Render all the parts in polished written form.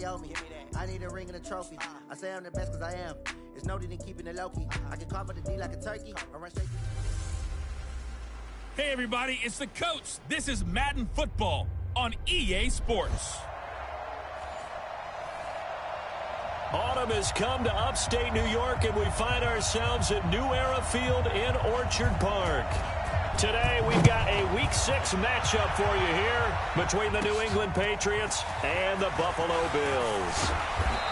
they owe me. I need a ring and a trophy. I say I'm the best because I am. It's no need in keeping it low-key. I can carve the D like a turkey or run straight to... Hey, everybody, it's the coach. This is Madden Football on EA Sports. Autumn has come to upstate New York, and we find ourselves at New Era Field in Orchard Park. Today, we've got a Week 6 matchup for you here between the New England Patriots and the Buffalo Bills.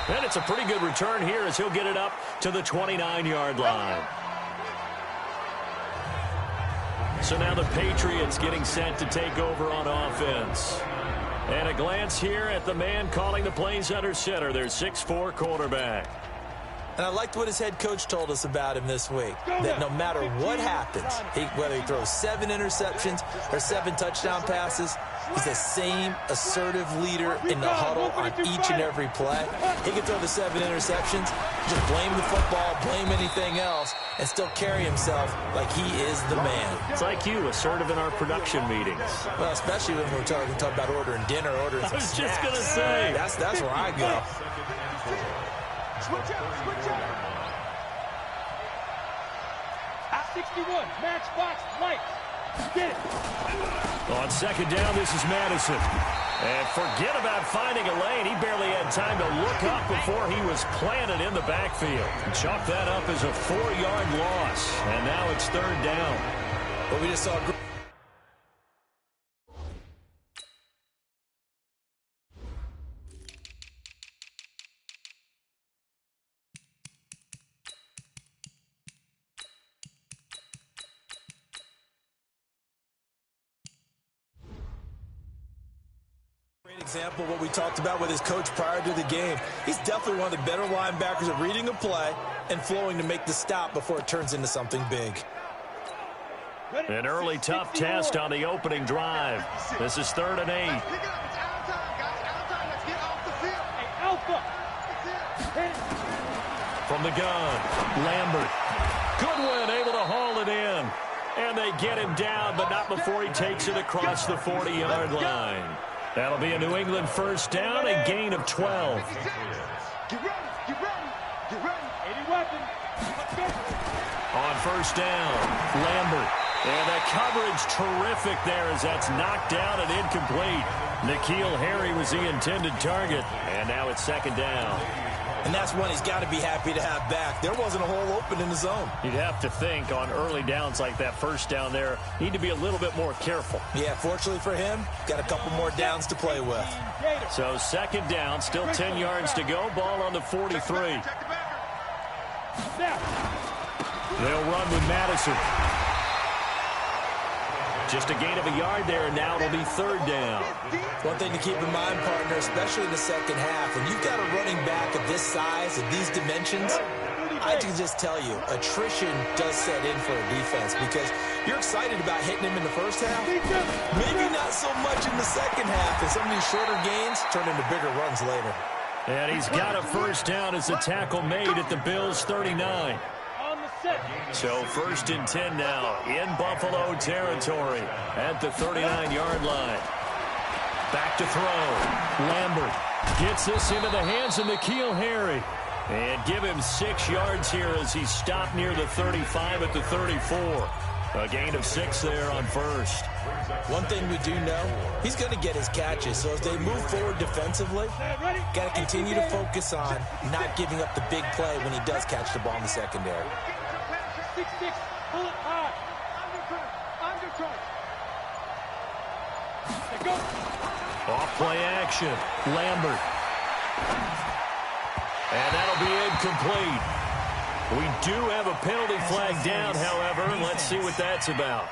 And it's a pretty good return here as he'll get it up to the 29-yard line. So now the Patriots getting set to take over on offense. And a glance here at the man calling the plays under center, their 6'4" quarterback. And I liked what his head coach told us about him this week, that no matter what happens, whether he throws 7 interceptions or 7 touchdown passes, he's the same assertive leader in the huddle on each and every play. He can throw the 7 interceptions, just blame the football, blame anything else, and still carry himself like he is the man. It's like you, assertive in our production meetings. Well, especially when we're talking about ordering dinner, ordering some snacks. I was just going to say. That's where I go. Switch out. At 61, match box, lights. Get it. On second down, this is Madison. And forget about finding a lane. He barely had time to look up before he was planted in the backfield. Chalk that up as a 4-yard loss. And now it's third down. Well, we just saw... example of what we talked about with his coach prior to the game. He's definitely one of the better linebackers at reading a play and flowing to make the stop before it turns into something big. An early tough test on the opening drive. This is 3rd and 8. From the gun, Lambert. Goodwin able to haul it in. And they get him down, but not before he takes it across the 40-yard line. That'll be a New England first down, a gain of 12. Get ready. Any weapon. On first down, Lambert. And the coverage terrific there as that's knocked down and incomplete. N'Keal Harry was the intended target, and now it's 2nd down. And that's one he's got to be happy to have back. There wasn't a hole open in the zone. You'd have to think on early downs like that first down there, need to be a little bit more careful. Yeah, fortunately for him, got a couple more downs to play with. So 2nd down, still 10 yards to go. Ball on the 43. They'll run with Madison. Just a gain of a yard there, and now it'll be 3rd down. One thing to keep in mind, partner, especially in the second half, when you've got a running back of this size, of these dimensions, I can just tell you, attrition does set in for a defense because you're excited about hitting him in the first half. Maybe not so much in the second half, and some of these shorter gains turn into bigger runs later. And he's got a first down as the tackle made at the Bills' 39. So 1st and 10 now in Buffalo territory at the 39-yard line. Back to throw. Lambert gets this into the hands of N'Keal Harry. And give him 6 yards here as he stopped near the 35 at the 34. A gain of 6 there on first. One thing we do know, he's going to get his catches. So as they move forward defensively, got to continue to focus on not giving up the big play when he does catch the ball in the secondary. 6-6, pull it hard. Undercut. Off play action. Lambert. And that'll be incomplete. We do have a penalty flag down, however. Let's see what that's about.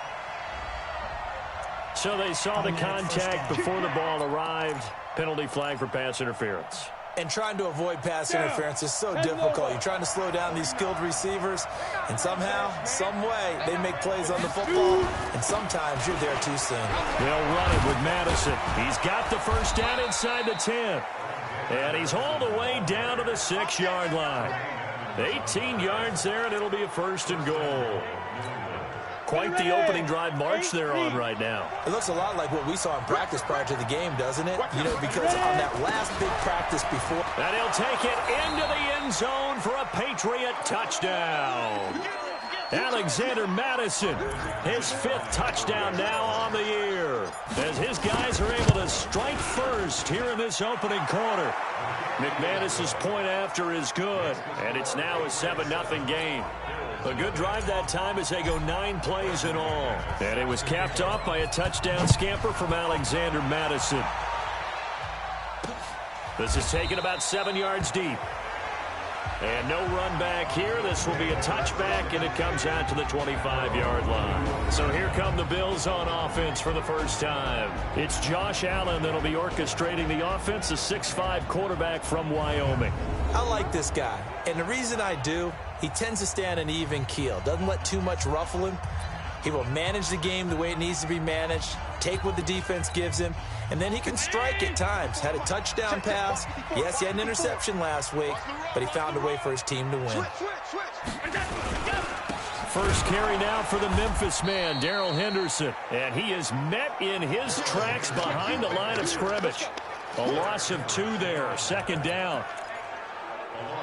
So they saw the contact before the ball arrived. Penalty flag for pass interference. And trying to avoid pass interference is so difficult. You're trying to slow down these skilled receivers, and somehow, some way, they make plays on the football, and sometimes you're there too soon. They'll run it with Madison. He's got the first down inside the 10. And he's hauled away down to the 6-yard line. 18 yards there, and it'll be a 1st and goal. Quite the opening drive march they're on right now. It looks a lot like what we saw in practice prior to the game, doesn't it? You know, because on that last big practice before. And he'll take it into the end zone for a Patriot touchdown. Alexander Madison, his 5th touchdown now on the year, as his guys are able to strike first here in this opening quarter. McManus's point after is good, and it's now a 7-0 game. A good drive that time as they go 9 plays in all. And it was capped off by a touchdown scamper from Alexander Madison. This is taken about 7 yards deep. And no run back here. This will be a touchback, and it comes out to the 25-yard line. So here come the Bills on offense for the first time. It's Josh Allen that'll be orchestrating the offense, a 6'5" quarterback from Wyoming. I like this guy, and the reason I do, he tends to stay on an even keel. Doesn't let too much ruffle him. He will manage the game the way it needs to be managed, take what the defense gives him, and then he can strike at times. Had a touchdown pass. Yes, he had an interception last week, but he found a way for his team to win. First carry now for the Memphis man, Darrell Henderson. And he is met in his tracks behind the line of scrimmage. A loss of 2 there, 2nd down.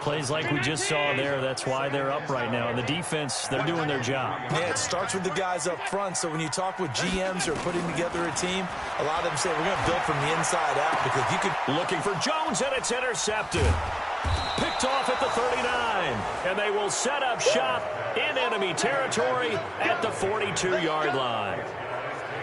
Plays like we just saw there. That's why they're up right now. And the defense, they're doing their job. Yeah, it starts with the guys up front. So when you talk with GMs who are putting together a team, a lot of them say we're going to build from the inside out because you could. Looking for Jones, and it's intercepted. Picked off at the 39. And they will set up shop in enemy territory at the 42-yard line.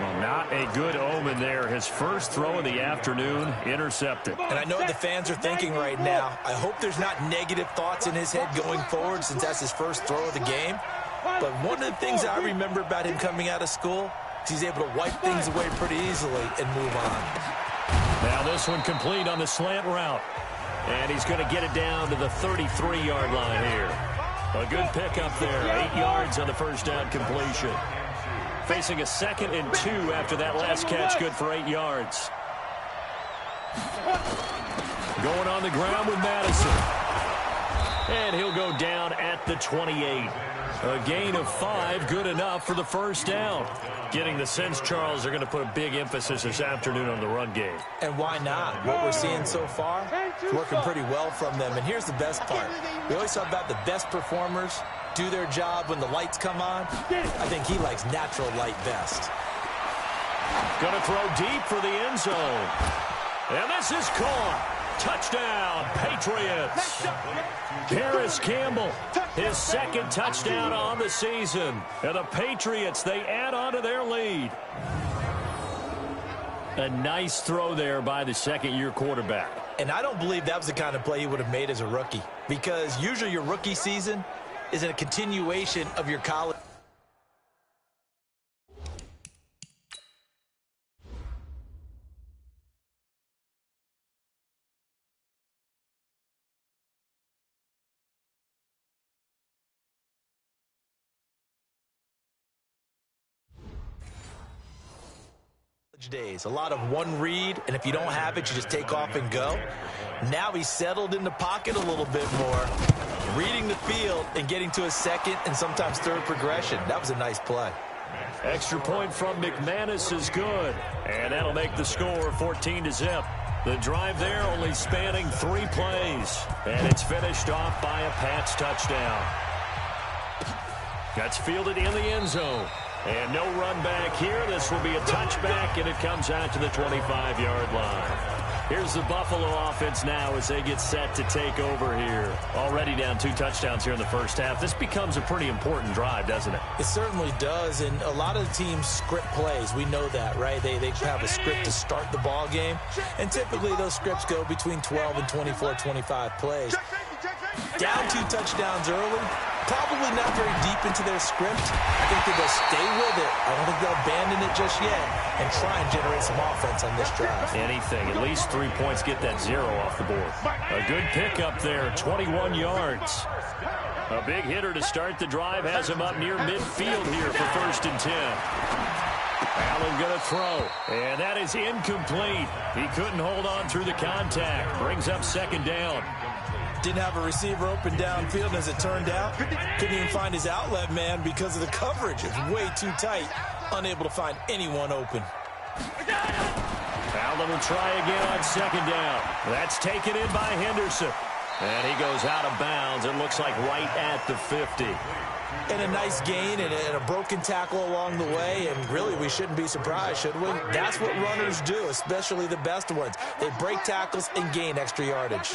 Well, not a good omen there. His first throw of the afternoon, intercepted. And I know what the fans are thinking right now. I hope there's not negative thoughts in his head going forward since that's his first throw of the game. But one of the things I remember about him coming out of school is he's able to wipe things away pretty easily and move on. Now this one complete on the slant route. And he's going to get it down to the 33-yard line here. A good pickup there, 8 yards on the first down completion. Facing a 2nd and 2 after that last catch, good for 8 yards. Going on the ground with Madison. And he'll go down at the 28. A gain of 5, good enough for the first down. Getting the sense, Charles, they're going to put a big emphasis this afternoon on the run game. And why not? What we're seeing so far is working pretty well from them. And here's the best part. We always talk about the best performers do their job when the lights come on. I think he likes natural light best. Going to throw deep for the end zone. And this is caught. Touchdown, Patriots. Harris Campbell, his 2nd touchdown on the season. And the Patriots, they add on to their lead. A nice throw there by the 2nd-year quarterback. And I don't believe that was the kind of play he would have made as a rookie. Because usually your rookie season is a continuation of your college. Days. A lot of one read, and if you don't have it, you just take off and go. Now he's settled in the pocket a little bit more, reading the field and getting to a 2nd and sometimes 3rd progression. That was a nice play. Extra point from McManus is good, and that'll make the score 14-0. The drive there only spanning 3 plays, and it's finished off by a Pats touchdown. That's fielded in the end zone. And no run back here. This will be a touchback, and it comes out to the 25-yard line. Here's the Buffalo offense now as they get set to take over here. Already down 2 touchdowns here in the first half. This becomes a pretty important drive, doesn't it? It certainly does, and a lot of the teams script plays. We know that, right? They have a script to start the ball game, and typically those scripts go between 12 and 24, 25 plays. Down 2 touchdowns early, probably not very deep into their script. I think that they'll stay with it. I don't think they'll abandon it just yet and try and generate some offense on this drive. Anything. At least 3 points, get that 0 off the board. A good pickup there, 21 yards. A big hitter to start the drive has him up near midfield here for 1st and 10. Allen going to throw, and that is incomplete. He couldn't hold on through the contact. Brings up 2nd down. Didn't have a receiver open downfield, and as it turned out, couldn't even find his outlet man because of the coverage. It was way too tight, unable to find anyone open. Allen will try again on second down. That's taken in by Henderson. And he goes out of bounds. It looks like right at the 50. And a nice gain and a broken tackle along the way, and really we shouldn't be surprised, should we? That's what runners do, especially the best ones. They break tackles and gain extra yardage.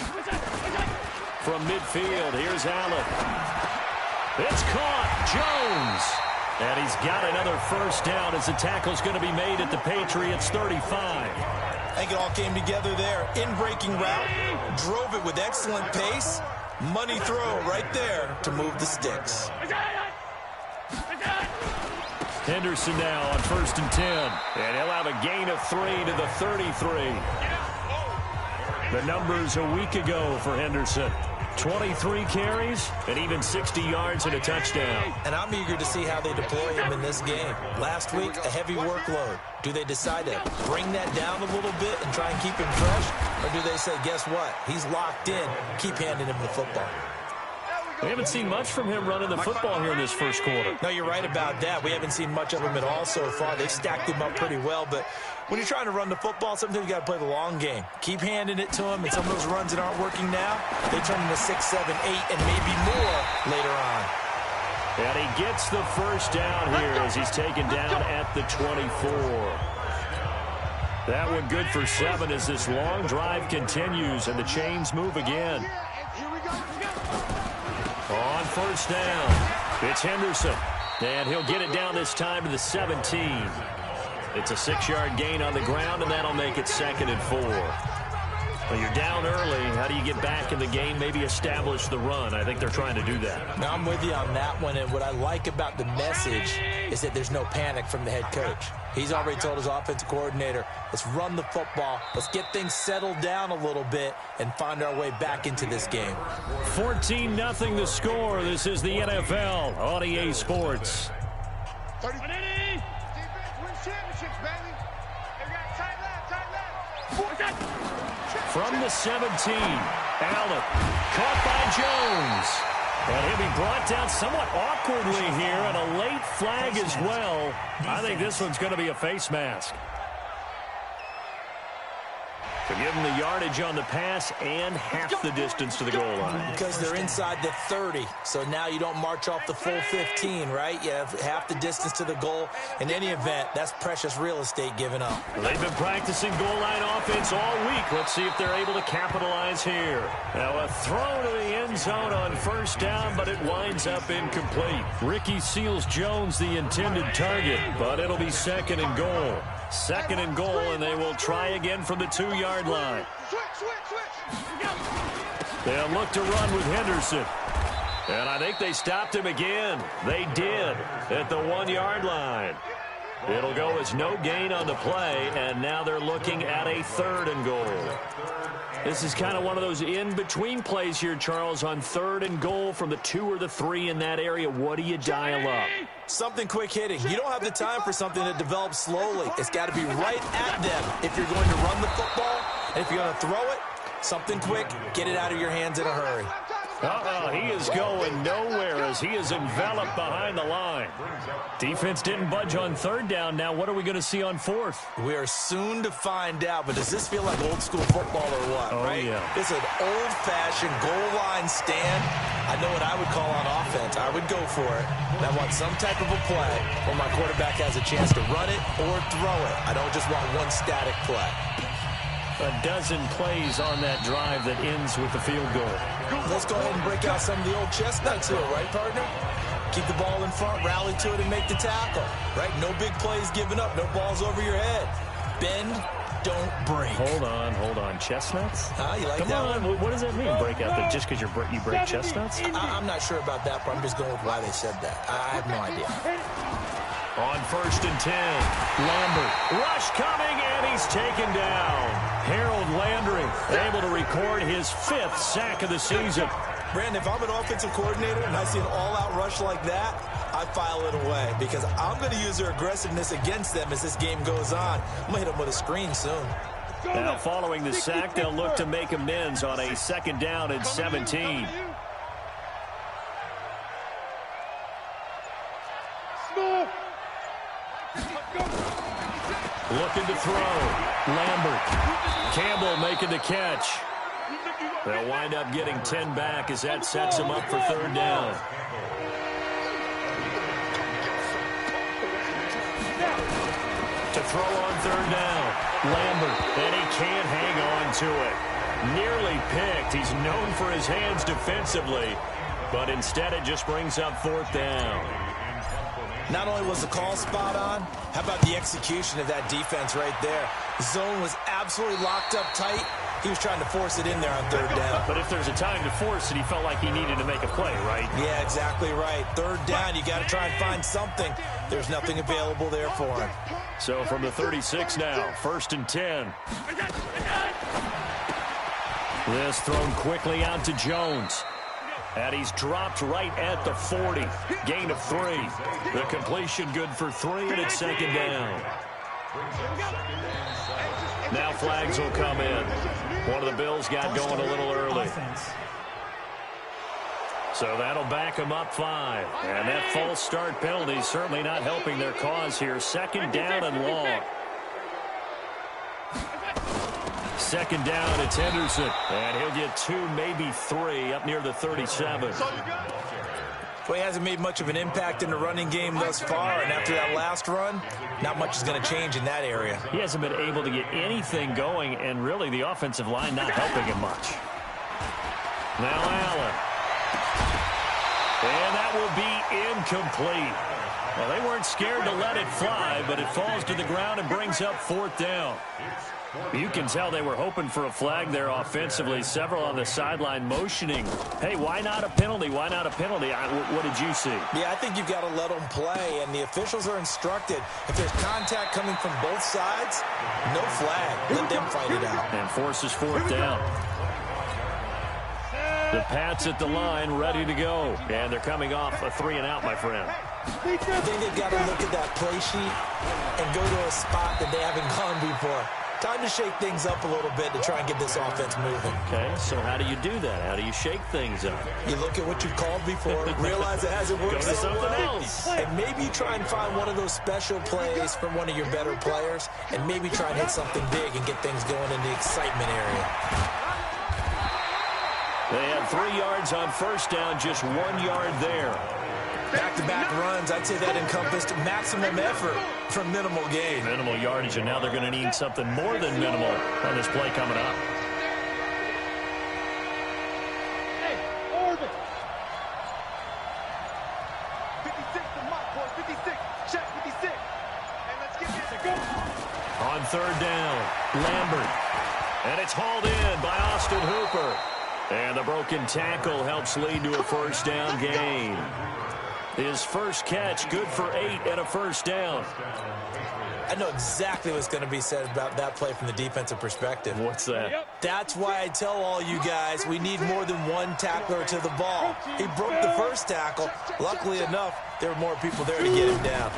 From midfield, here's Allen. It's caught. Jones. And he's got another first down as the tackle's going to be made at the Patriots' 35. I think it all came together there. In-breaking route, drove it with excellent pace. Money throw right there to move the sticks. Henderson now on 1st and 10. And he'll have a gain of 3 to the 33. The numbers a week ago for Henderson. 23 carries and even 60 yards and a touchdown. And I'm eager to see how they deploy him in this game. Last week, a heavy workload. Do they decide to bring that down a little bit and try and keep him fresh? Or do they say, guess what? He's locked in. Keep handing him the football. We haven't seen much from him running the football here in this first quarter. No, you're right about that. We haven't seen much of him at all so far. They've stacked him up pretty well, but when you're trying to run the football, sometimes you got to play the long game. Keep handing it to him, and some of those runs that aren't working now, they turn into 6, 7, 8, and maybe more later on. And he gets the first down here as he's taken down at the 24. That one good for 7 as this long drive continues, and the chains move again. On first down, it's Henderson, and he'll get it down this time to the 17. It's a 6-yard gain on the ground, and that'll make it 2nd and 4. Well, you're down early. How do you get back in the game, maybe establish the run? I think they're trying to do that. Now, I'm with you on that one, and what I like about the message is that there's no panic from the head coach. He's already told his offensive coordinator, let's run the football, let's get things settled down a little bit and find our way back into this game. 14-0 the score. This is the NFL on EA Sports. From the 17, Allen caught by Jones. And he'll be brought down somewhat awkwardly here, and a late flag as well. I think this one's going to be a face mask. To give them the yardage on the pass and half the distance to the goal line. Because they're inside the 30, so now you don't march off the full 15, right? You have half the distance to the goal. In any event, that's precious real estate given up. They've been practicing goal line offense all week. Let's see if they're able to capitalize here. Now a throw to the end zone on first down, but it winds up incomplete. Ricky Seals-Jones the intended target, but it'll be 2nd and goal. 2nd and goal, and they will try again from the 2-yard line. They'll look to run with Henderson. And I think they stopped him again. They did at the 1-yard line. It'll go as no gain on the play, and now they're looking at a 3rd and goal. This is kind of one of those in-between plays here, Charles, on 3rd and goal from the 2 or the 3 in that area. What do you dial up? Something quick hitting. You don't have the time for something that develops slowly. It's got to be right at them if you're going to run the football. And if you're going to throw it, something quick, get it out of your hands in a hurry. He is going nowhere as he is enveloped behind the line. Defense didn't budge on 3rd down. Now what are we going to see on 4th? We are soon to find out, but does this feel like old school football or what, right? Yeah. It's an old-fashioned goal line stand. I know what I would call on offense. I would go for it. And I want some type of a play where my quarterback has a chance to run it or throw it. I don't just want one static play. A dozen plays on that drive that ends with the field goal. Let's go ahead and break out some of the old chestnuts here, right, partner? Keep the ball in front, rally to it, and make the tackle, right? No big plays given up, no balls over your head. Bend, don't break. Hold on. Chestnuts? You like Come that on. one? What does that mean, break out? That just because you break chestnuts? I'm not sure about that, but I'm just going with why they said that. I have no idea. On 1st and 10, Lambert. Rush coming, and he's taken down. Harold Landry able to record his 5th sack of the season. Brandon, if I'm an offensive coordinator and I see an all-out rush like that, I file it away because I'm going to use their aggressiveness against them as this game goes on. I'm going to hit them with a screen soon. Now following the sack, they'll look to make amends on a 2nd down and 17. Looking to throw. Lambert. Campbell making the catch. They'll wind up getting 10 back as that sets them up for 3rd down. To throw on 3rd down. Lambert, and he can't hang on to it. Nearly picked. He's known for his hands defensively, but instead it just brings up 4th down. Not only was the call spot on, how about the execution of that defense right there? The zone was absolutely locked up tight. He was trying to force it in there on 3rd down. But if there's a time to force it, he felt like he needed to make a play, right? Yeah, exactly right. 3rd down, you got to try and find something. There's nothing available there for him. So from the 36 now, 1st and 10. This thrown quickly out to Jones. And he's dropped right at the 40. Gain of 3. The completion good for 3, and it's 2nd down. Now flags will come in. One of the Bills got going a little early. So that'll back them up 5. And that false start penalty is certainly not helping their cause here. 2nd down and long. 2nd down, it's Henderson. And he'll get 2, maybe 3 up near the 37. Well, he hasn't made much of an impact in the running game thus far, and after that last run, not much is going to change in that area. He hasn't been able to get anything going, and really the offensive line not helping him much. Now Allen. And that will be incomplete. Well, they weren't scared to let it fly, but it falls to the ground and brings up 4th down. You can tell they were hoping for a flag there offensively. Several on the sideline motioning. Hey, why not a penalty? Why not a penalty? What did you see? Yeah, I think you've got to let them play, and the officials are instructed. If there's contact coming from both sides, no flag. Let them fight it out. And forces 4th down. The Pats at the line, ready to go. And they're coming off a 3-and-out, my friend. I think they've got to look at that play sheet and go to a spot that they haven't gone before. Time to shake things up a little bit to try and get this offense moving. Okay, so how do you do that? How do you shake things up? You look at what you've called before, realize it hasn't worked Go to so something well, else. and maybe try and find one of those special plays from one of your better players, and maybe try and hit something big and get things going in the excitement area. They had 3 yards on 1st down, just 1 yard there. Back-to-back runs, I'd say that encompassed maximum effort for minimal gain. Minimal yardage, and now they're going to need something more than minimal on this play coming up. Hey, Orbit. 56 to Mike, boy. 56. Check 56. And let's get this. Go. On 3rd down, Lambert. And it's hauled in by Austin Hooper. And the broken tackle helps lead to a 1st down gain. His first catch, good for 8 and a 1st down. I know exactly what's going to be said about that play from the defensive perspective. What's that? That's why I tell all you guys we need more than one tackler to the ball. He broke the first tackle. Luckily enough, there were more people there to get him down.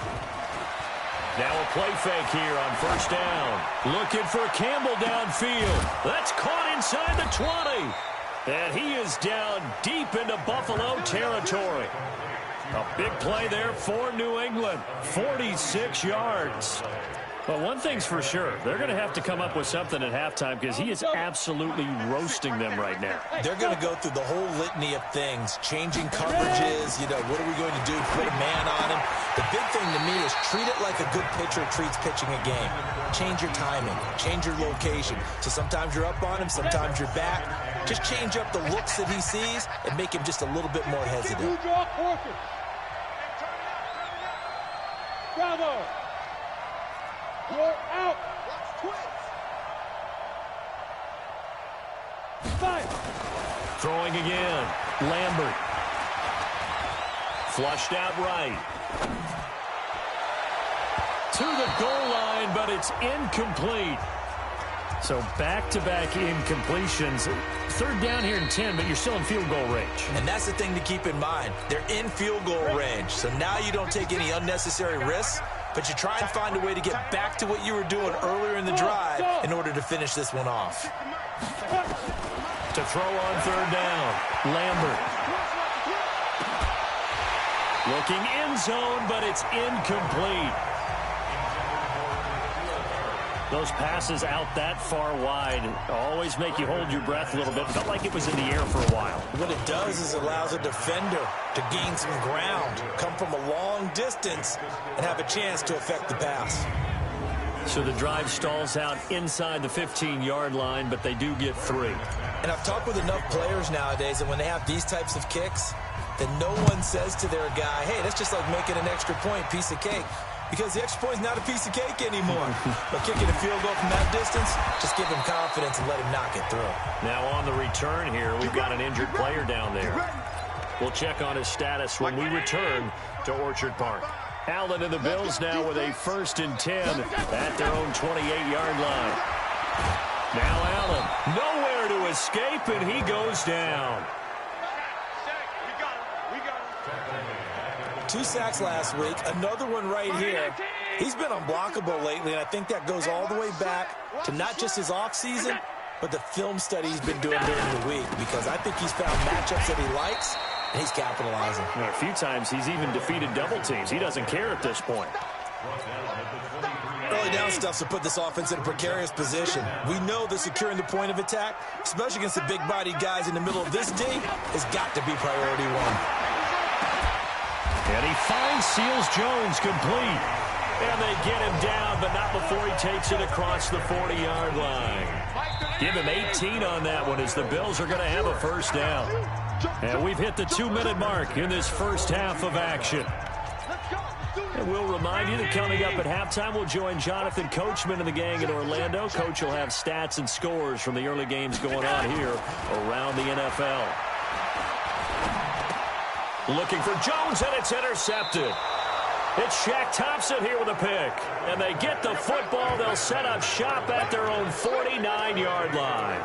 Now a play fake here on 1st down. Looking for Campbell downfield. That's caught inside the 20. And he is down deep into Buffalo territory. A big play there for New England. 46 yards. Well, one thing's for sure. They're going to have to come up with something at halftime because he is absolutely roasting them right now. They're going to go through the whole litany of things, changing coverages, what are we going to do, put a man on him. The big thing to me is treat it like a good pitcher treats pitching a game. Change your timing, change your location. So sometimes you're up on him, sometimes you're back. Just change up the looks that he sees and make him just a little bit more hesitant. Bravo! You're out! Fire! Throwing again. Lambert. Flushed out right. To the goal line, but it's incomplete. So back-to-back incompletions. 3rd down here in 10, but you're still in field goal range. And that's the thing to keep in mind. They're in field goal range. So now you don't take any unnecessary risks. but you try and find a way to get back to what you were doing earlier in the drive in order to finish this one off. To throw on third down, Lambert. Looking end zone, but it's incomplete. Those passes out that far wide always make you hold your breath a little bit. Felt like it was in the air for a while. What it does is allows a defender to gain some ground, come from a long distance, and have a chance to affect the pass. So the drive stalls out inside the 15-yard line, but they do get 3. And I've talked with enough players nowadays that when they have these types of kicks, that no one says to their guy, hey, that's just like making an extra point, piece of cake. Because the extra point is not a piece of cake anymore. But kicking a field goal from that distance, just give him confidence and let him knock it through. Now on the return here, we've got an injured player down there. We'll check on his status when we return to Orchard Park. Allen and the Bills now with a 1st and 10 at their own 28-yard line. Now Allen, nowhere to escape, and he goes down. 2 sacks last week, another one right here. He's been unblockable lately, and I think that goes all the way back to not just his offseason, but the film study he's been doing during the week, because I think he's found matchups that he likes, and he's capitalizing. A few times he's even defeated double teams. He doesn't care at this point. Early down stuffs will put this offense in a precarious position. We know that securing the point of attack, especially against the big-bodied guys in the middle of this D, has got to be priority 1. And he finds Seals Jones complete. And they get him down, but not before he takes it across the 40-yard line. Give him 18 on that one as the Bills are going to have a 1st down. And we've hit the 2-minute mark in this first half of action. And we'll remind you that coming up at halftime, we'll join Jonathan Coachman and the gang in Orlando. Coach will have stats and scores from the early games going on here around the NFL. Looking for Jones, and it's intercepted. It's Shaq Thompson here with a pick. And they get the football. They'll set up shop at their own 49-yard line.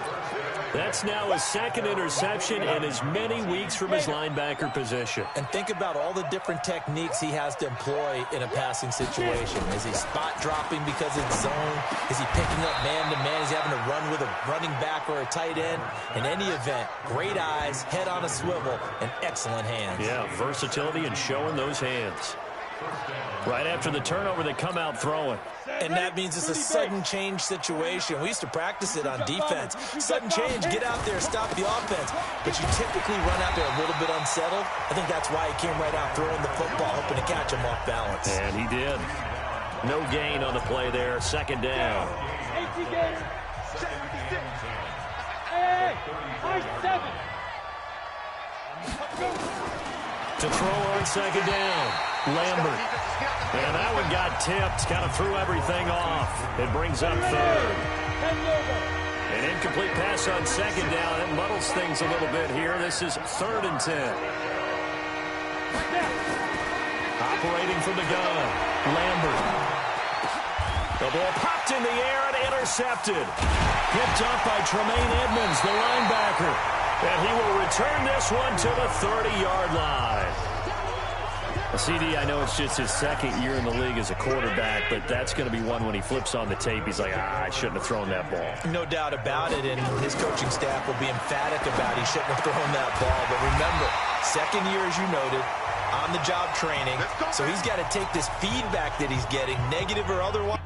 That's now his 2nd interception in as many weeks from his linebacker position. And think about all the different techniques he has to employ in a passing situation. Is he spot dropping because it's zone? Is he picking up man-to-man? Is he having to run with a running back or a tight end? In any event, great eyes, head on a swivel, and excellent hands. Yeah, versatility and showing those hands. Right after the turnover, they come out throwing. And that means it's a sudden change situation. We used to practice it on defense. Sudden change, get out there, stop the offense. But you typically run out there a little bit unsettled. I think that's why he came right out throwing the football, hoping to catch him off balance. And he did. No gain on the play there. 2nd down. To throw on 2nd down, Lambert. And that one got tipped, kind of threw everything off. It brings up 3rd. An incomplete pass on 2nd down. It muddles things a little bit here. This is 3rd and 10. Operating from the gun, Lambert. The ball popped in the air and intercepted. Picked up by Tremaine Edmonds, the linebacker. And he will return this one to the 30-yard line. CD, I know it's just his 2nd year in the league as a quarterback, but that's going to be one when he flips on the tape. He's like, I shouldn't have thrown that ball. No doubt about it, and his coaching staff will be emphatic about he shouldn't have thrown that ball. But remember, 2nd year, as you noted, on-the-job training, so he's got to take this feedback that he's getting, negative or otherwise.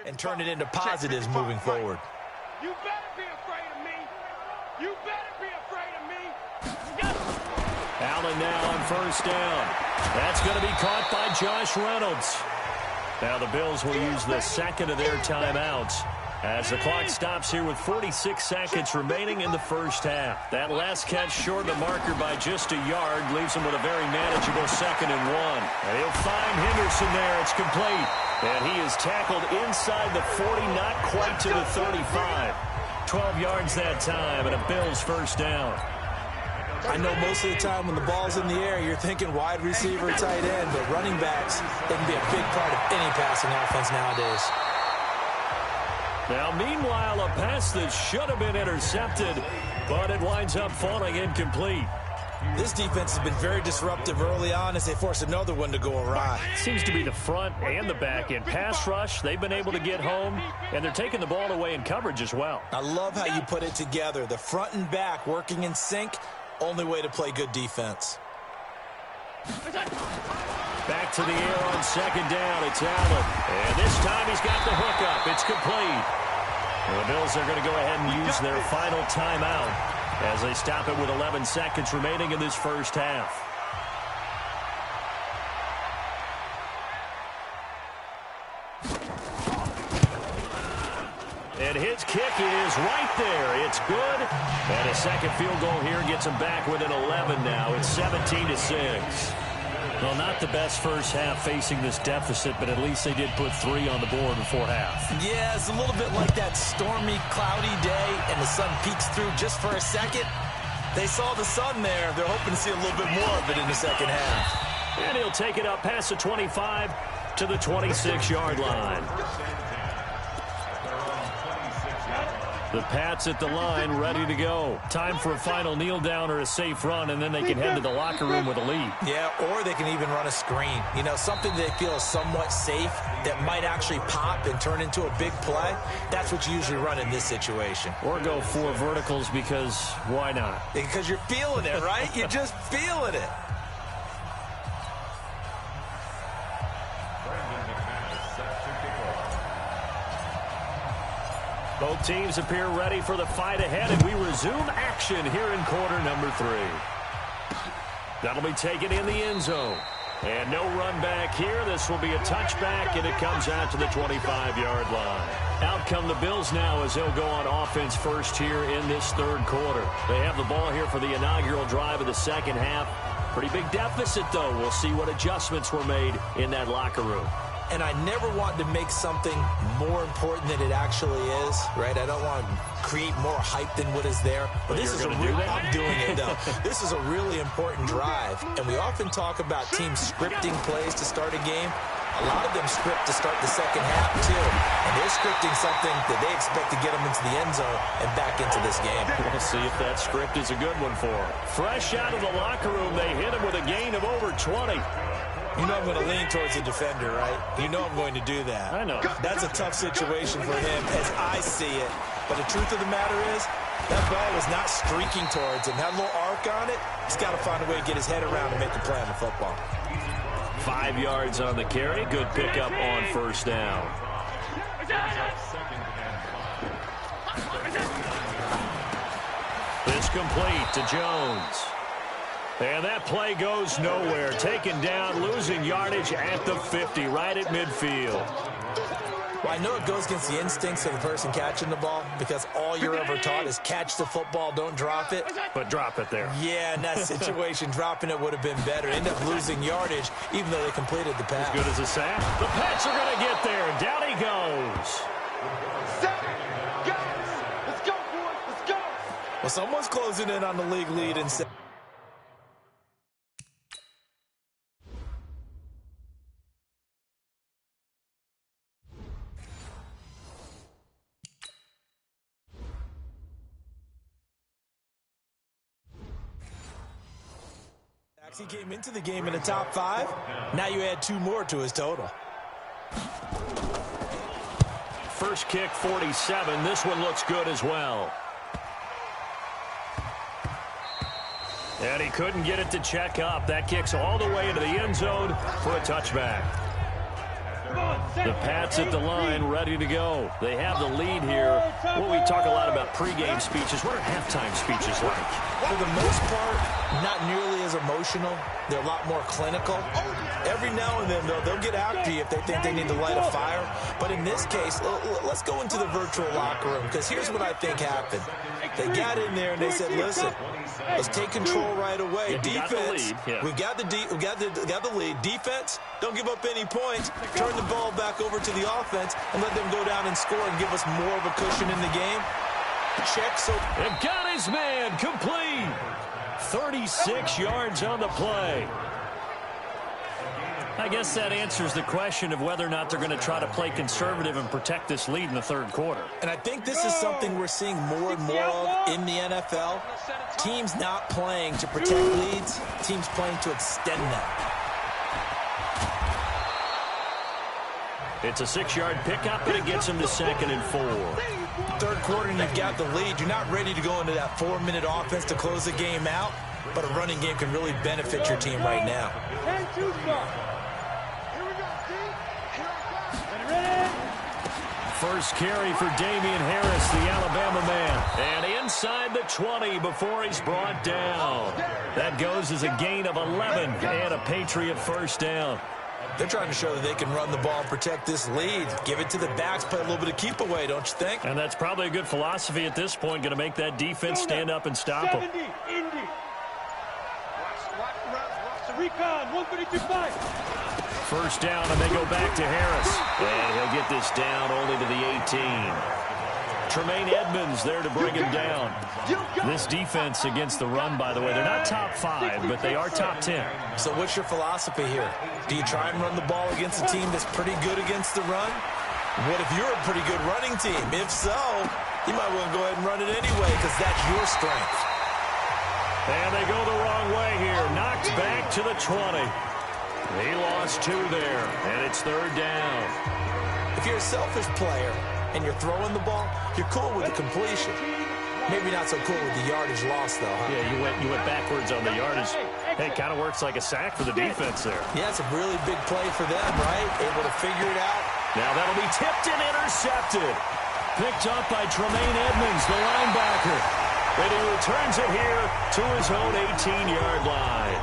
and turn it into positives moving forward. You better be afraid of me. You better be afraid of me. Allen now on first down. That's going to be caught by Josh Reynolds. Now the Bills will use the second of their timeouts as the clock stops here with 46 seconds remaining in the first half. That last catch short of the marker by just a yard leaves him with a very manageable 2nd and 1. And he'll find Henderson there. It's complete. And he is tackled inside the 40, not quite to the 35. 12 yards that time and a Bills first down. I know most of the time when the ball's in the air, you're thinking wide receiver, tight end, but running backs, they can be a big part of any passing offense nowadays. Now, meanwhile, a pass that should have been intercepted, but it winds up falling incomplete. This defense has been very disruptive early on as they force another one to go awry. Seems to be the front and the back end. Pass rush, they've been able to get home, and they're taking the ball away in coverage as well. I love how you put it together. The front and back working in sync, only way to play good defense. Back to the air on second down. It's Allen. And this time he's got the hook up. It's complete. And the Bills are going to go ahead and use their final timeout as they stop it with 11 seconds remaining in this first half. And his kick is right there. It's good. And a second field goal here gets him back within 11 now. It's 17-6. Well, not the best first half facing this deficit, but at least they did put 3 on the board before half. Yeah, it's a little bit like that stormy, cloudy day, and the sun peeks through just for a second. They saw the sun there. They're hoping to see a little bit more of it in the second half. And he'll take it up past the 25 to the 26-yard line. The Pats at the line, ready to go. Time for a final kneel down or a safe run, and then they can head to the locker room with a lead. Yeah, or they can even run a screen. You know, something they feel is somewhat safe that might actually pop and turn into a big play. That's what you usually run in this situation. Or go 4 verticals because why not? Because you're feeling it, right? You're just feeling it. Both teams appear ready for the fight ahead, and we resume action here in quarter number 3. That'll be taken in the end zone. And no run back here. This will be a touchback, and it comes out to the 25-yard line. Out come the Bills now as they'll go on offense first here in this third quarter. They have the ball here for the inaugural drive of the second half. Pretty big deficit, though. We'll see what adjustments were made in that locker room. And I never want to make something more important than it actually is, right? I don't want to create more hype than what is there. But this is I'm doing it, though. This is a really important drive. And we often talk about teams scripting plays to start a game. A lot of them script to start the second half, too. And they're scripting something that they expect to get them into the end zone and back into this game. We'll see if that script is a good one for them. Fresh out of the locker room, they hit him with a gain of over 20. You know I'm going to lean towards the defender, right? You know I'm going to do that. I know. That's a tough situation for him as I see it. But the truth of the matter is, that ball was not streaking towards him. That little arc on it, he's got to find a way to get his head around and make the play on the football. 5 yards on the carry. Good pickup on first down. It's complete to Jones. And that play goes nowhere. Taken down, losing yardage at the 50, right at midfield. Well, I know it goes against the instincts of the person catching the ball because all you're ever taught is catch the football, don't drop it. But drop it there. Yeah, in that situation, dropping it would have been better. End up losing yardage, even though they completed the pass. As good as a sack. The Pats are going to get there. Down he goes. Let's go, boys. Let's go. Well, someone's closing in on the league lead and he came into the game in the top 5. Now you add 2 more to his total. First kick, 47. This one looks good as well. And he couldn't get it to check up. That kicks all the way into the end zone for a touchback. The Pats at the line, ready to go. They have the lead here. Well, we talk a lot about pregame speeches. What are halftime speeches like? For the most part, not nearly as emotional. They're a lot more clinical. Every now and then, they'll get after you if they think they need to light a fire. But in this case, let's go into the virtual locker room, because here's what I think happened. They got in there and they said, listen, let's take control right away. Defense, we've got the lead. Defense, don't give up any points. Turn the ball back over to the offense and let them go down and score and give us more of a cushion in the game. Check. So they've got his man complete. 36 yards on the play. I guess that answers the question of whether or not they're going to try to play conservative and protect this lead in the third quarter. And I think this is something we're seeing more and more of in the NFL. Teams not playing to protect leads, teams playing to extend them. It's a 6-yard pickup, and it gets them to 2nd and 4. Third quarter, and you've got the lead. You're not ready to go into that 4-minute offense to close the game out, but a running game can really benefit your team right now. First carry for Damian Harris, the Alabama man. And inside the 20 before he's brought down. That goes as a gain of 11 and a Patriot first down. They're trying to show that they can run the ball and protect this lead. Give it to the backs, play a little bit of keep away, don't you think? And that's probably a good philosophy at this point, going to make that defense stand up and stop them. Recon, 132-5. First down, and they go back to Harris. And he'll get this down only to the 18. Tremaine Edmonds there to bring him down. This defense against the run, by the way, they're not top 5, but they are top 10. So what's your philosophy here? Do you try and run the ball against a team that's pretty good against the run? What if you're a pretty good running team? If so, you might want to go ahead and run it anyway, because that's your strength. And they go the wrong way here. Knocked back to the 20. He lost 2 there, and it's third down. If you're a selfish player and you're throwing the ball, you're cool with the completion. Maybe not so cool with the yardage loss, though, huh? Yeah, you went backwards on the yardage. Hey, it kind of works like a sack for the defense there. Yeah, it's a really big play for them, right? Able to figure it out. Now that'll be tipped and intercepted. Picked up by Tremaine Edmonds, the linebacker. And he returns it here to his own 18-yard line.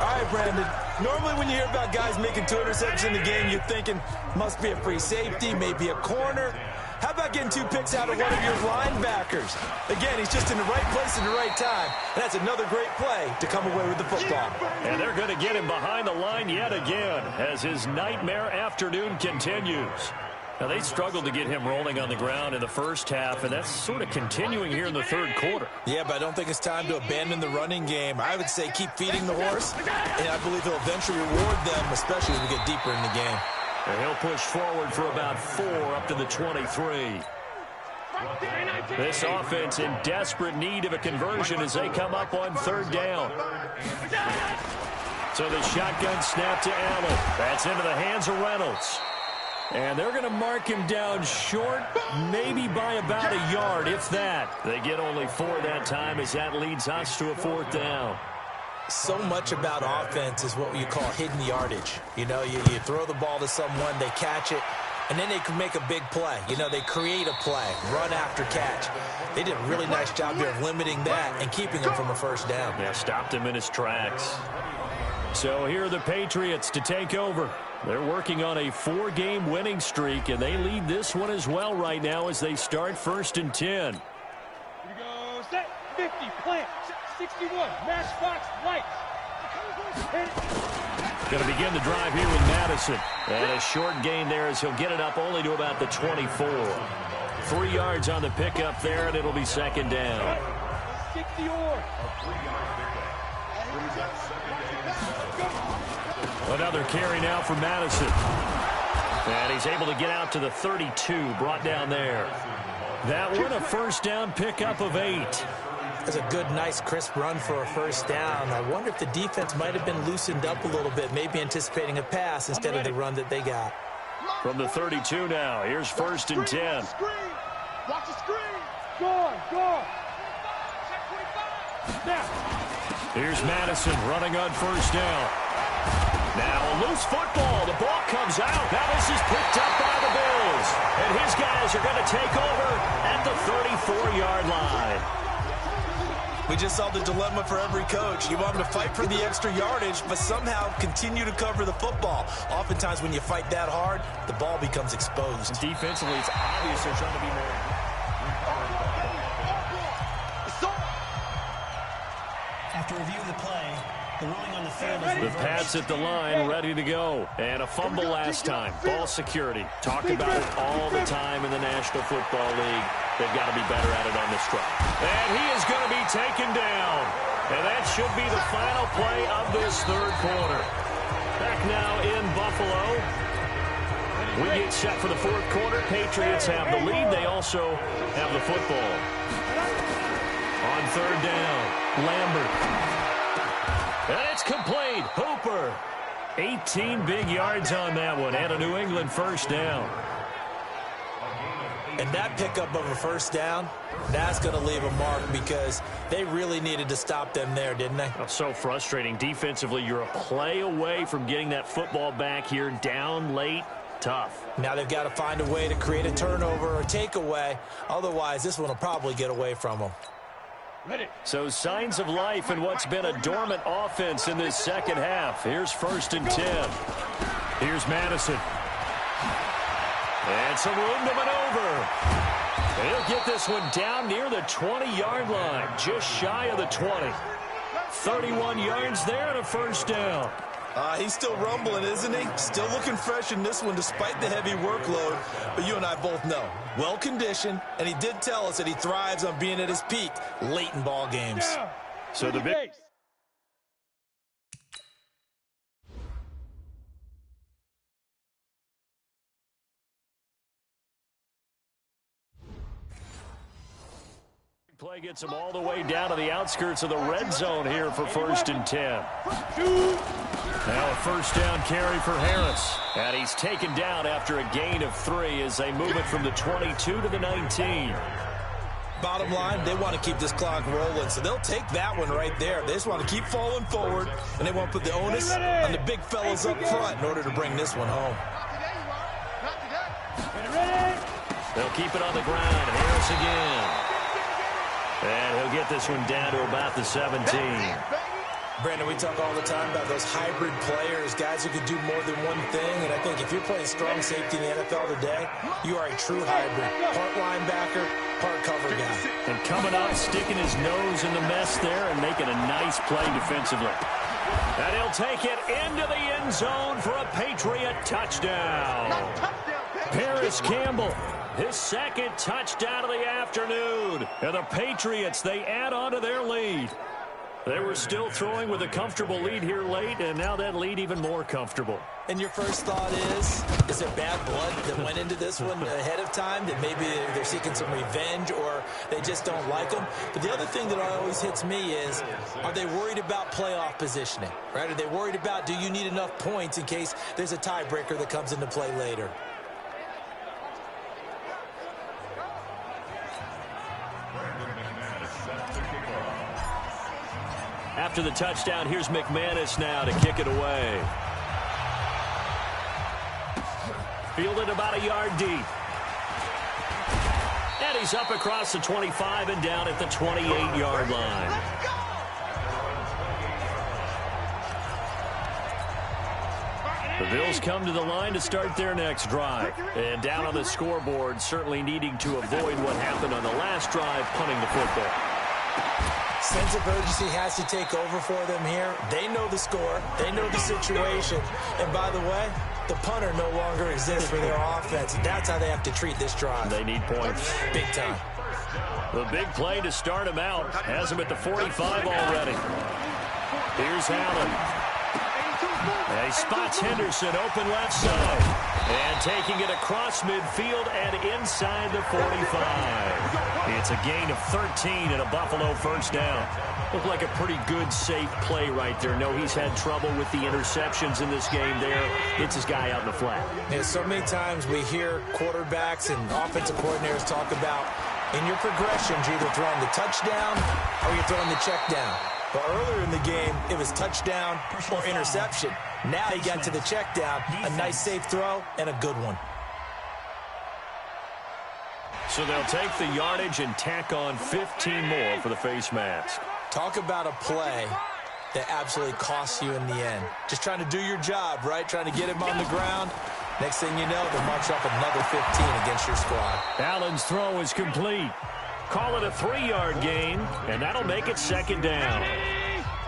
All right, Brandon. Normally when you hear about guys making 2 interceptions in the game, you're thinking must be a free safety, maybe a corner. How about getting 2 picks out of one of your linebackers? Again, he's just in the right place at the right time. And that's another great play to come away with the football. And they're going to get him behind the line yet again as his nightmare afternoon continues. Now, they struggled to get him rolling on the ground in the first half, and that's sort of continuing here in the third quarter. Yeah, but I don't think it's time to abandon the running game. I would say keep feeding the horse, and I believe he'll eventually reward them, especially as we get deeper in the game. And he'll push forward for about 4 up to the 23. This offense in desperate need of a conversion as they come up on third down. So the shotgun snap to Allen. That's into the hands of Reynolds. And they're going to mark him down short, maybe by about a yard, if that. They get only 4 that time as that leads us to a 4th down. So much about offense is what you call hidden yardage. You know, you throw the ball to someone, they catch it, and then they can make a big play. You know, they create a play, run after catch. They did a really nice job here of limiting that and keeping him from a first down. Yeah, stopped him in his tracks. So here are the Patriots to take over. They're working on a 4-game winning streak, and they lead this one as well right now as they start 1st and 10. Here we go, set, 50, plant, 61, matchbox, lights. Going to begin the drive here with Madison. And a short gain there as he'll get it up only to about the 24. 3 yards on the pickup there, and it'll be 2nd down. 60 or. Another carry now for Madison. And he's able to get out to the 32, brought down there. That one, a first down pickup of 8. That's a good, nice, crisp run for a first down. I wonder if the defense might have been loosened up a little bit, maybe anticipating a pass instead of the run that they got. From the 32 now, here's 1st and 10. Watch the screen. Gone. Now. Here's Madison running on first down. Now a loose football. The ball comes out. Now this is picked up by the Bills. And his guys are going to take over at the 34-yard line. We just saw the dilemma for every coach. You want them to fight for the extra yardage, but somehow continue to cover the football. Oftentimes when you fight that hard, the ball becomes exposed. Defensively, it's obvious they're trying to be more. After reviewing the play, the ruling on the field is reversed. The Pats at the line, ready to go. And a fumble last time. Ball security. Talk about it all the time in the National Football League. They've got to be better at it on this drive. And he is going to be taken down. And that should be the final play of this third quarter. Back now in Buffalo. We get set for the fourth quarter. Patriots have the lead. They also have the football. On third down, Lambert. And it's complete. Hooper. 18 big yards on that one. And a New England first down. And that pickup of a first down, that's going to leave a mark because they really needed to stop them there, didn't they? Oh, so frustrating. Defensively, you're a play away from getting that football back here. Down late. Tough. Now they've got to find a way to create a turnover or takeaway. Otherwise, this one will probably get away from them. So signs of life in what's been a dormant offense in this second half. Here's 1st and 10. Here's Madison. And some room to maneuver. He'll get this one down near the 20-yard line, just shy of the 20. 31 yards there and a first down. He's still rumbling, isn't he? Still looking fresh in this one despite the heavy workload. But you and I both know, well-conditioned, and he did tell us that he thrives on being at his peak late in ball games. So the big play gets him all the way down to the outskirts of the red zone here for 1st and 10. Now a first down carry for Harris. And he's taken down after a gain of 3 as they move it from the 22 to the 19. Bottom line, they want to keep this clock rolling, so they'll take that one right there. They just want to keep falling forward, and they want to put the onus on the big fellas up front in order to bring this one home. They'll keep it on the ground. Harris again. And he'll get this one down to about the 17. Brandon, we talk all the time about those hybrid players, guys who could do more than one thing, and I think if you're playing strong safety in the NFL today, you are a true hybrid. Part linebacker, part cover guy. And coming up, sticking his nose in the mess there and making a nice play defensively. And he'll take it into the end zone for a Patriot touchdown. Paris Campbell, his second touchdown of the afternoon. And the Patriots, they add on to their lead. They were still throwing with a comfortable lead here late, and now that lead even more comfortable. And your first thought is there bad blood that went into this one ahead of time, that maybe they're seeking some revenge or they just don't like them? But the other thing that always hits me is, are they worried about playoff positioning, right? Are they worried about, do you need enough points in case there's a tiebreaker that comes into play later? After the touchdown, here's McManus now to kick it away. Fielded about a yard deep. And he's up across the 25 and down at the 28-yard line. The Bills come to the line to start their next drive. And down on the scoreboard, certainly needing to avoid what happened on the last drive, punting the football. Sense of urgency has to take over for them here. They know the score. They know the situation. And by the way, the punter no longer exists for their offense. That's how they have to treat this drive. They need points. Big time. The big play to start him out. Has him at the 45 already. Here's Allen. And he spots Henderson open left side. And taking it across midfield and inside the 45. It's a gain of 13 and a Buffalo first down. Looked like a pretty good, safe play right there. No, he's had trouble with the interceptions in this game there. It's his guy out in the flat. Yeah, so many times we hear quarterbacks and offensive coordinators talk about, in your progressions, you're either throwing the touchdown or you're throwing the check down. But earlier in the game, it was touchdown or interception. Now he got to the check down. A nice safe throw and a good one. So they'll take the yardage and tack on 15 more for the face mask. Talk about a play that absolutely costs you in the end. Just trying to do your job, right? Trying to get him on the ground. Next thing you know, they'll march up another 15 against your squad. Allen's throw is complete. Call it a 3-yard gain, and that'll make it second down.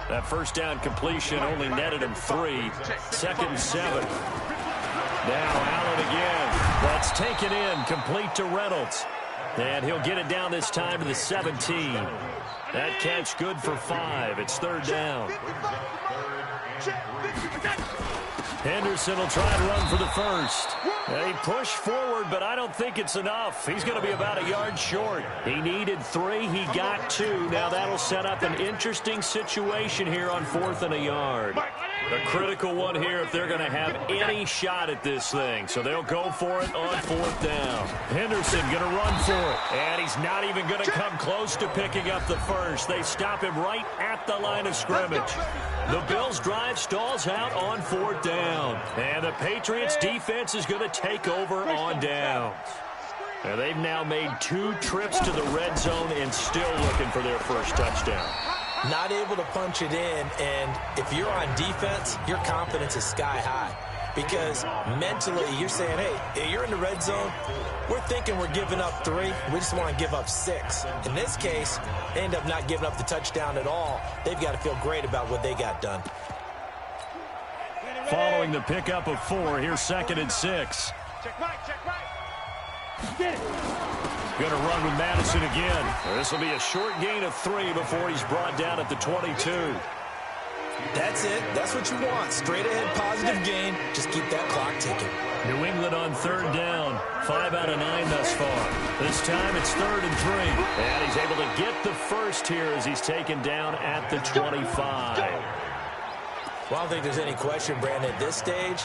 That first down completion only netted him 3. Second and 7. Now Allen again. That's taken in, complete to Reynolds. And he'll get it down this time to the 17. That catch good for 5. It's third down. Henderson will try to run for the first. They push forward, but I don't think it's enough. He's going to be about a yard short. He needed 3. He got 2. Now that'll set up an interesting situation here on 4th and a yard. A critical one here if they're going to have any shot at this thing. So they'll go for it on 4th down. Henderson going to run for it. And he's not even going to come close to picking up the first. They stop him right at the line of scrimmage. The Bills' drive stalls out on 4th down. And the Patriots' defense is going to take over on downs. And they've now made 2 trips to the red zone and still looking for their first touchdown. Not able to punch it in, and if you're on defense, your confidence is sky high. Because mentally, you're saying, hey, you're in the red zone. We're thinking we're giving up 3. We just want to give up 6. In this case, they end up not giving up the touchdown at all. They've got to feel great about what they got done. Following the pickup of 4, here's 2nd and 6. Check right. Get it. Going to run with Madison again. This will be a short gain of 3 before he's brought down at the 22. That's it. That's what you want. Straight ahead positive gain. Just keep that clock ticking. New England on 3rd down. 5 out of 9 thus far. This time it's 3rd and 3. And he's able to get the first here as he's taken down at the 25. Well, I don't think there's any question, Brandon, at this stage.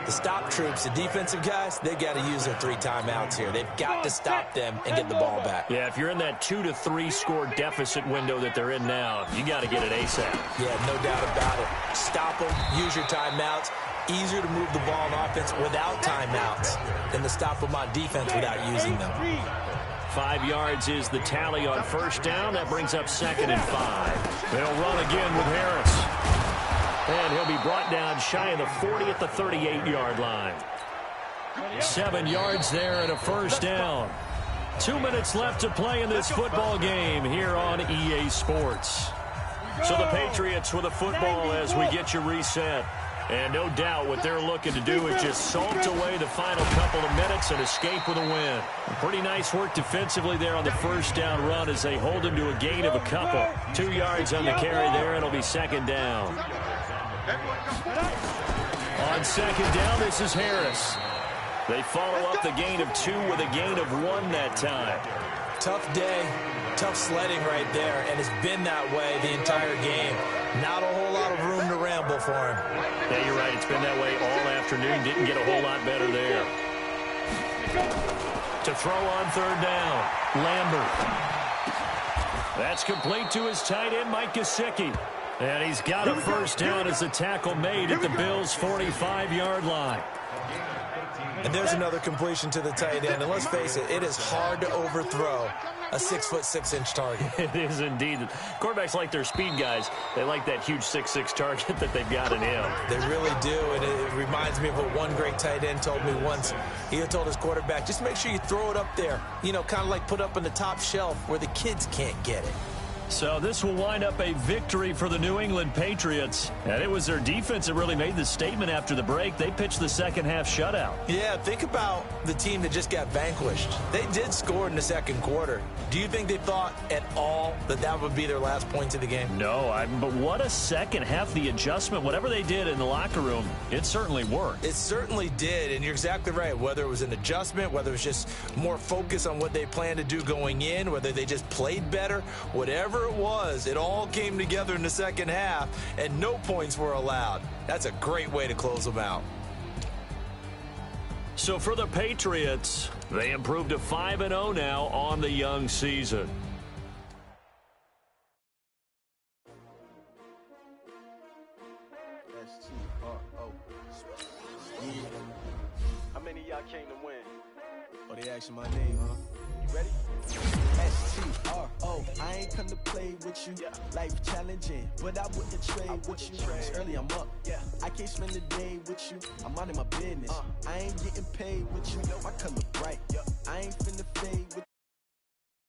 The stop troops, the defensive guys, they've got to use their 3 timeouts here. They've got to stop them and get the ball back. Yeah, if you're in that 2 to 3 score deficit window that they're in now, you got to get it ASAP. Yeah, no doubt about it. Stop them, use your timeouts. Easier to move the ball on offense without timeouts than to stop them on defense without using them. 5 yards is the tally on first down. That brings up 2nd and 5. They'll run again with Harris. And he'll be brought down shy of the 40 at the 38-yard line. 7 yards there and a first down. 2 minutes left to play in this football game here on EA Sports. So the Patriots with a football as we get you reset. And no doubt what they're looking to do is just salt away the final couple of minutes and escape with a win. Pretty nice work defensively there on the first down run as they hold him to a gain of a couple. 2 yards on the carry there. It'll be 2nd down. On 2nd down, this is Harris. They follow up the gain of 2 with a gain of 1 that time. Tough day, tough sledding right there, and it's been that way the entire game. Not a whole lot of room to ramble for him. Yeah, you're right. It's been that way all afternoon. Didn't get a whole lot better there. To throw on 3rd down, Lambert. That's complete to his tight end, Mike Gesicki. And he's got a first down as the tackle made at the Bills' 45-yard line. And there's another completion to the tight end. And let's face it, it is hard to overthrow a 6'6" target. It is indeed. Quarterbacks like their speed guys. They like that huge 6'6" target that they've got in him. They really do, and it reminds me of what one great tight end told me once. He had told his quarterback, just make sure you throw it up there, you know, kind of like put up on the top shelf where the kids can't get it. So this will wind up a victory for the New England Patriots. And it was their defense that really made the statement after the break. They pitched the second half shutout. Yeah, think about the team that just got vanquished. They did score in the second quarter. Do you think they thought at all that that would be their last points of the game? No, but what a second half. The adjustment, whatever they did in the locker room, it certainly worked. It certainly did, and you're exactly right. Whether it was an adjustment, whether it was just more focus on what they planned to do going in, whether they just played better, whatever it was, it all came together in the second half, and no points were allowed. That's a great way to close them out. So for the Patriots, they improved to 5-0 now on the young season. That's cheap, huh? Oh. Yeah. How many of y'all came to win? Oh, they asking my name, huh? You ready? STRO, I ain't come to play with you. Life challenging, but I wouldn't trade with you. It's early, I'm up. I can't spend the day with you. I'm minding my business. I ain't getting paid with you. My color bright. I ain't finna fade with